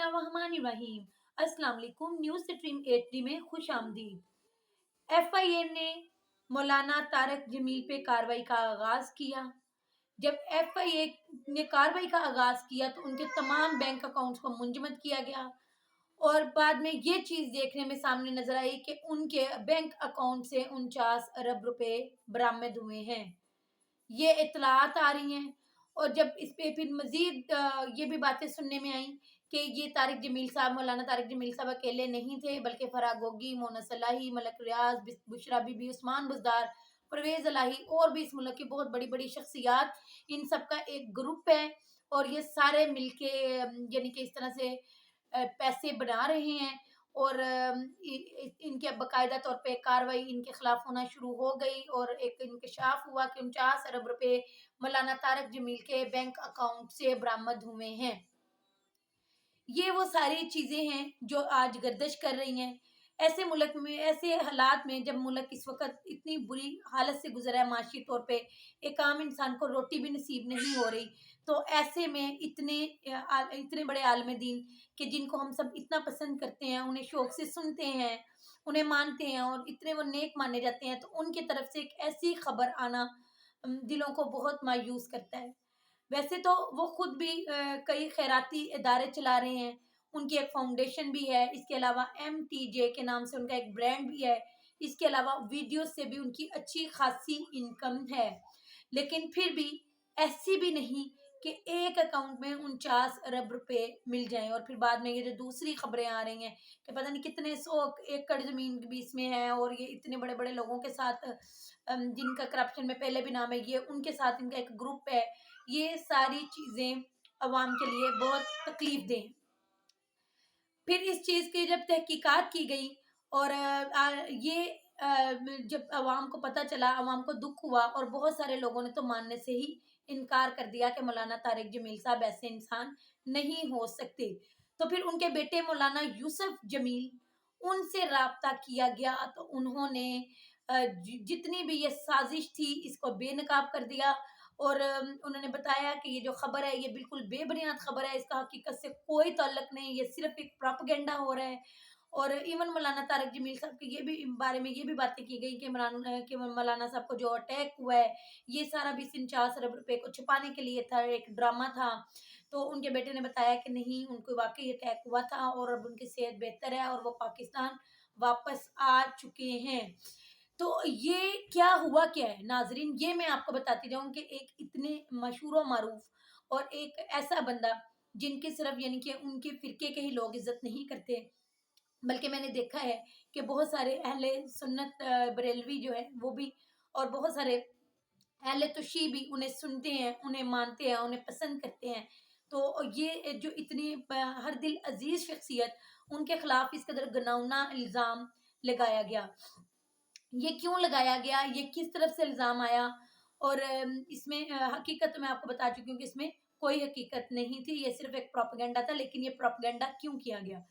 बिस्मिल्लाहिर्रहमानिर्रहीम। अस्सलाम वालेकुम। न्यूज़ स्ट्रीम 80 में खुश आमदीद। एफआईए ने मौलाना तारक जमील पे कार्रवाई का आगाज किया। जब एफआईए ने कार्रवाई का आगाज किया तो उनके तमाम बैंक अकाउंट्स को मुंजमद किया गया और बाद में ये चीज देखने में सामने नजर आई कि उनके बैंक अकाउंट से 49 अरब रुपए बरामद हुए हैं। ये इत्तलात आ रही हैं और जब इस पे फिर मजीद ये भी बातें सुनने में आई कि ये तारिक जमील साहब, मौलाना तारिक जमील साहब अकेले नहीं थे, बल्कि फराह गोगी, मोना सलाही, मलक रियाज, बुशरा बीबी, उस्मान बुजदार, परवेज इलाही और भी इस मुल्क की बहुत बड़ी बड़ी शख्सियात, इन सब का एक ग्रुप है और ये सारे मिलके यानी कि इस तरह से पैसे बना रहे हैं और इनके बाकायदा तौर पे कार्रवाई इनके खिलाफ होना शुरू हो गई और एक इंकशाफ हुआ कि 49 अरब रुपए मौलाना तारक जमील के बैंक अकाउंट से बरामद हुए हैं। ये वो सारी चीजें हैं जो आज गर्दिश कर रही हैं। ऐसे मुल्क में, ऐसे हालात में जब मुल्क इस वक्त इतनी बुरी हालत से गुजरा है माशी तौर पे, एक आम इंसान को रोटी भी नसीब नहीं हो रही, तो ऐसे में इतने बड़े आलम दीन कि जिनको हम सब इतना पसंद करते हैं, उन्हें शौक से सुनते हैं, उन्हें मानते हैं और इतने वो नेक माने जाते हैं, तो उनकी तरफ से एक ऐसी खबर आना दिलों को बहुत मायूस करता है। वैसे तो वो खुद भी कई खैराती इदारे चला रहे हैं, उनकी एक फाउंडेशन भी है, इसके अलावा एमटीजे के नाम से उनका एक ब्रांड भी है, इसके अलावा वीडियो से भी उनकी अच्छी खासी इनकम है। लेकिन फिर भी ऐसी भी नहीं कि एक अकाउंट में 49 अरब रुपए मिल जाएं और फिर बाद में ये जो दूसरी खबरें आ रही हैं कि पता नहीं कितने 100 एकड़ जमीन भी इसमें है और ये इतने बड़े बड़े लोगों के साथ जिनका करप्शन में पहले भी नाम है, ये उनके साथ इनका एक ग्रुप है। ये सारी चीजें अवाम के लिए बहुत तकलीफ दें। फिर इस चीज की जब तहकीकात की गई और जब अवाम को पता चला, अवाम को दुख हुआ और बहुत सारे लोगों ने तो मानने से ही इनकार कर दिया कि मौलाना तारिक जमील साहब ऐसे इंसान नहीं हो सकते। तो फिर उनके बेटे मौलाना यूसुफ जमील, उनसे राब्ता किया गया तो उन्होंने जितनी भी ये साजिश थी इसको बेनकाब कर दिया और उन्होंने बताया कि ये जो खबर है ये बिल्कुल बेबुनियाद खबर है, इसका हकीकत से कोई ताल्लुक नहीं, ये सिर्फ एक प्रोपेगेंडा हो रहा है। और इवन मौलाना तारक जमील साहब के ये भी बारे में ये भी बातें की गई कि मौलाना साहब को जो अटैक हुआ है ये सारा भी 49 अरब रुपए को छुपाने के लिए था, एक ड्रामा था। तो उनके बेटे ने बताया कि नहीं, उनको वाकई अटैक हुआ था और अब उनकी सेहत बेहतर है और वो पाकिस्तान वापस आ चुके हैं। तो ये क्या हुआ क्या है नाजरीन, ये मैं आपको बताती जाऊं कि एक इतने मशहूर और मारूफ और एक ऐसा बंदा जिनके सिर्फ यानी कि उनके फिरके के ही लोग इज्जत नहीं करते, बल्कि मैंने देखा है कि बहुत सारे अहले सुन्नत बरेलवी जो है वो भी और बहुत सारे अहले तुशी भी उन्हें सुनते हैं, उन्हें मानते हैं, उन्हें पसंद करते हैं। तो ये जो इतनी हर दिल अजीज शख्सियत, उनके खिलाफ इस कदर घिनौना इल्ज़ाम लगाया गया, ये क्यों लगाया गया, ये किस तरफ से इल्ज़ाम आया और इसमें हकीकत मैं आपको बता चुकी हूँ कि इसमें कोई हकीकत नहीं थी, ये सिर्फ एक प्रोपेगेंडा था। लेकिन ये प्रोपेगेंडा क्यों किया गया?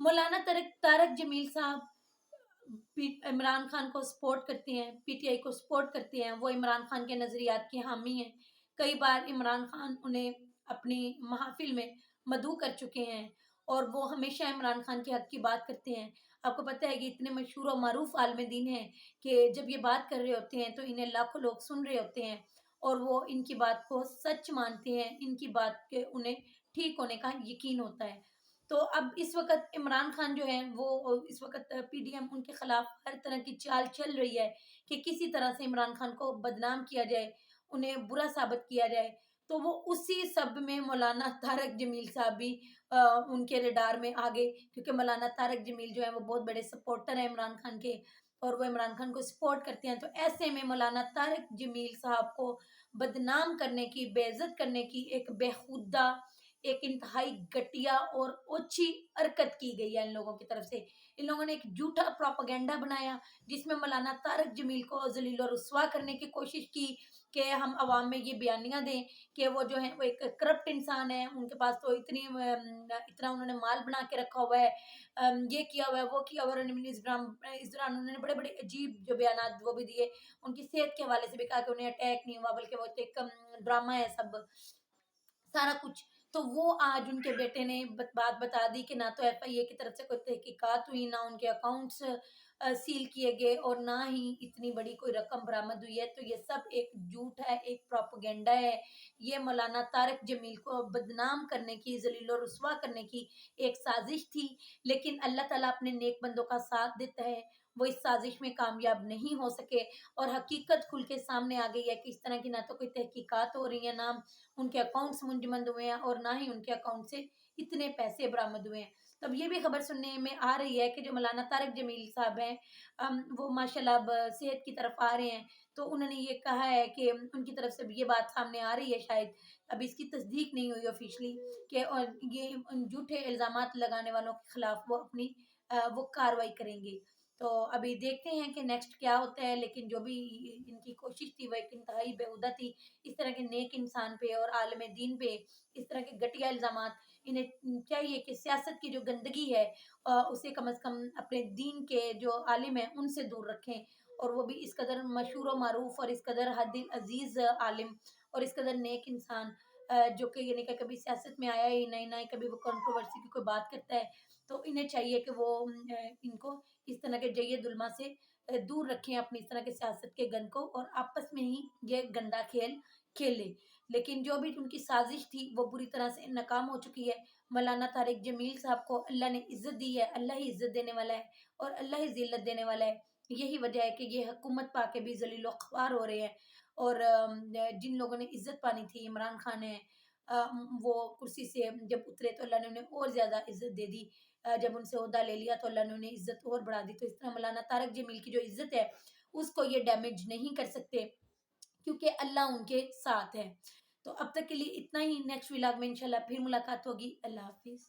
मौलाना तारक जमील साहब इमरान खान को सपोर्ट करते हैं, पीटीआई को सपोर्ट करते हैं, वो इमरान खान के नजरियात के हामी हैं। कई बार इमरान खान उन्हें अपनी महफिल में मदऊ कर चुके हैं और वो हमेशा इमरान खान के हक की बात करते हैं। आपको पता है कि इतने मशहूर और मारूफ आलम दीन हैं कि जब ये बात कर रहे होते हैं तो इन्हें लाखों लोग सुन रहे होते हैं और वो इनकी बात को सच मानते हैं, इनकी बात के उन्हें ठीक होने का यकीन होता है। तो अब इस वक़्त इमरान खान जो है वो इस वक़्त पीडीएम उनके खिलाफ हर तरह की चाल चल रही है कि किसी तरह से इमरान खान को बदनाम किया जाए, उन्हें बुरा साबित किया जाए। तो वो उसी सब में मौलाना तारक जमील साहब भी उनके रडार में आ गए, क्योंकि मौलाना तारक जमील जो है वो बहुत बड़े सपोर्टर हैं इमरान खान के और वो इमरान खान को सपोर्ट करते हैं। तो ऐसे में मौलाना तारक जमील साहब को बदनाम करने की, बेइज्जत करने की एक बेहुदा, एक इंतहाई घटिया और ओछी हरकत की गई है इन लोगों की तरफ से। इन लोगों ने एक झूठा प्रोपेगेंडा बनाया जिसमें मौलाना तारक जमील को ज़लील और रुस्वा करने की कोशिश की कि हम अवाम में ये बयानियाँ दें कि वो जो है वो एक करप्ट इंसान है, उनके पास तो इतना उन्होंने माल बना के रखा हुआ है, ये किया हुआ है, वो किया हुआ है। उन्होंने इस दौरान उन्होंने बड़े बड़े अजीब जो बयान वो भी दिए, उनकी सेहत के हवाले से भी कहा कि उन्हें अटैक नहीं हुआ बल्कि वो तो एक ड्रामा है सब सारा कुछ। تو وہ آج ان کے بیٹے نے بات بتا دی کہ نہ تو ایف آئی اے کی طرف سے کوئی تحقیقات ہوئی، نہ ان کے اکاؤنٹس سیل کیے گئے، اور نہ ہی اتنی بڑی کوئی رقم برآمد ہوئی ہے۔ تو یہ سب ایک جھوٹ ہے، ایک پروپیگنڈا ہے، یہ مولانا طارق جمیل کو بدنام کرنے کی، ذلیل و رسوا کرنے کی ایک سازش تھی۔ لیکن اللہ تعالیٰ اپنے نیک بندوں کا ساتھ دیتا ہے، وہ اس سازش میں کامیاب نہیں ہو سکے، اور حقیقت کھل کے سامنے آ گئی ہے کہ اس طرح کی نہ تو کوئی تحقیقات ہو رہی ہیں، نہ ان کے اکاؤنٹس منجمد ہوئے ہیں، اور نہ ہی ان کے اکاؤنٹ سے اتنے پیسے برآمد ہوئے ہیں۔ تب یہ بھی خبر سننے میں آ رہی ہے کہ جو مولانا طارق جمیل صاحب ہیں، وہ ماشاءاللہ اب صحت کی طرف آ رہے ہیں، تو انہوں نے یہ کہا ہے کہ ان کی طرف سے بھی یہ بات سامنے آ رہی ہے، شاید اب اس کی تصدیق نہیں ہوئی آفیشلی، کہ یہ جھوٹے الزامات لگانے والوں کے خلاف وہ اپنی وہ کاروائی کریں گے۔ تو ابھی دیکھتے ہیں کہ نیکسٹ کیا ہوتا ہے، لیکن جو بھی ان کی کوشش تھی وہ ایک انتہائی بےہودہ تھی۔ اس طرح کے نیک انسان پہ اور عالم دین پہ اس طرح کے گھٹیا الزامات، انہیں چاہیے کہ سیاست کی جو گندگی ہے اسے کم از کم اپنے دین کے جو عالم ہیں ان سے دور رکھیں، اور وہ بھی اس قدر مشہور و معروف اور اس قدر حد عزیز عالم اور اس قدر نیک انسان، جو کہ یعنی کہ کبھی سیاست میں آیا ہی نہیں، نہ ہی کبھی وہ کنٹروورسی کی کوئی بات کرتا ہے، تو انہیں چاہیے کہ وہ ان کو اس طرح کے جیے دلما سے دور رکھیں اپنی اس طرح کے سیاست کے گن کو، اور آپس میں ہی یہ گندا کھیل کھیلے۔ لیکن جو بھی ان کی سازش تھی وہ بری طرح سے ناکام ہو چکی ہے۔ مولانا طارق جمیل صاحب کو اللہ نے عزت دی ہے، اللہ ہی عزت دینے والا ہے، اور اللہ ہی ذلت دینے والا ہے۔ یہی وجہ ہے کہ یہ حکومت پا کے بھی ذلیل و خوار ہو رہے ہیں، اور جن لوگوں نے عزت پانی تھی، عمران خان ہے، وہ کرسی سے جب اترے تو اللہ نے انہیں اور زیادہ عزت دے دی، جب ان سے عہدہ لے لیا تو اللہ نے انہیں عزت اور بڑھا دی۔ تو اس طرح مولانا طارق جمیل کی جو عزت ہے اس کو یہ ڈیمیج نہیں کر سکتے، کیونکہ اللہ ان کے ساتھ ہے۔ تو اب تک کے لیے اتنا ہی، نیکسٹ ولاگ میں انشاءاللہ پھر ملاقات ہوگی۔ اللہ حافظ۔